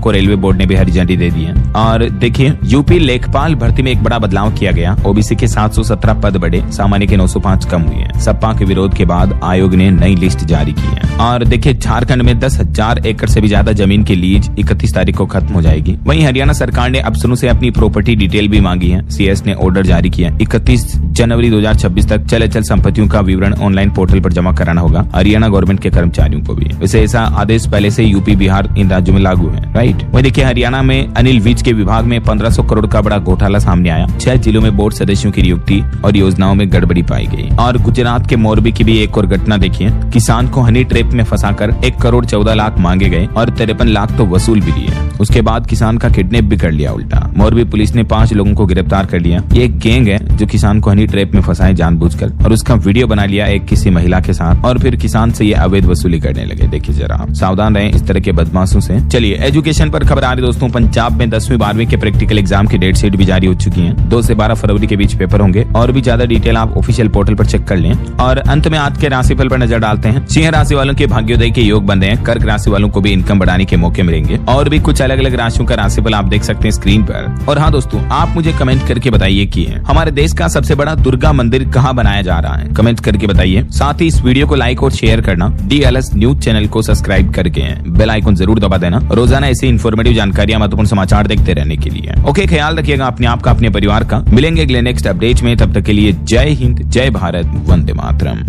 को रेलवे बोर्ड ने भी हरी झंडी दे दी है। और देखिए, यूपी लेखपाल भर्ती में एक बड़ा बदलाव किया गया। ओबीसी के 717 पद बढ़े, सामान्य के 905 कम हुए हैं। सपा के विरोध के बाद आयोग ने नई लिस्ट जारी की है। और देखिए, झारखंड में 10,000 एकड़ से भी ज्यादा जमीन की लीज 31 तारीख को खत्म हो जाएगी। वहीं हरियाणा सरकार ने अफसरों से अपनी प्रॉपर्टी डिटेल भी मांगी है। सीएस ने ऑर्डर जारी किया। 31 जनवरी 2026 तक चल अचल संपत्तियों का विवरण ऑनलाइन पोर्टल पर जमा कराना होगा हरियाणा गवर्नमेंट के कर्मचारियों को भी। वैसे ऐसा आदेश पहले से यूपी, बिहार इन राज्यों में लागू है, राइट। वही देखिए, हरियाणा में अनिल विज के विभाग में 1500 करोड़ का बड़ा घोटाला सामने आया। 6 जिलों में बोर्ड सदस्यों की नियुक्ति और योजनाओं में गड़बड़ी पाई गई। और गुजरात के मोरबी की भी एक और घटना देखिए। किसान को हनी ट्रैप में फंसाकर 1 करोड़ 14 लाख मांगे गए और 53 लाख तो वसूल भी लिए। उसके बाद किसान का किडनैप भी कर लिया उल्टा। मोरबी पुलिस ने 5 लोगों को गिरफ्तार कर लिया। ये एक गैंग है जो किसान को हनी ट्रैप में फंसाए जानबूझकर, और उसका वीडियो बना लिया एक किसी महिला के साथ, और फिर किसान से ये अवैध वसूली करने लगे। देखिए जरा, सावधान रहें इस तरह के बदमाशों से। चलिए एजुकेशन पर खबर आ रही दोस्तों। पंजाब में 10वीं 12वीं के प्रैक्टिकल एग्जाम की डेट शीट भी जारी हो चुकी है। 2 से 12 फरवरी के बीच पेपर होंगे। और भी ज्यादा डिटेल आप ऑफिशियल पोर्टल पर चेक कर लें। और अंत में आज के राशिफल पर नजर डालते हैं। सिंह राशि वालों के भाग्योदय के योग बन रहे हैं। कर्क राशि वालों को भी इनकम बढ़ाने के मौके मिलेंगे। और भी कुछ अलग अलग राशियों का राशिफल आप देख सकते हैं स्क्रीन पर। और हाँ दोस्तों, आप मुझे कमेंट करके बताइए कि हमारे देश का सबसे बड़ा दुर्गा मंदिर कहाँ बनाया जा रहा है। कमेंट करके बताइए। साथ ही इस वीडियो को लाइक और शेयर करना। DLS न्यूज चैनल को सब्सक्राइब करके बेल आइकन जरूर दबा देना। रोजाना ऐसी इन्फॉर्मेटिव जानकारियां, महत्वपूर्ण समाचार देखते रहने के लिए। ओके, ख्याल रखिएगा अपने आप का, अपने परिवार का। मिलेंगे अगले नेक्स्ट अपडेट में। तब तक के लिए जय हिंद, जय भारत, वंदे मातरम।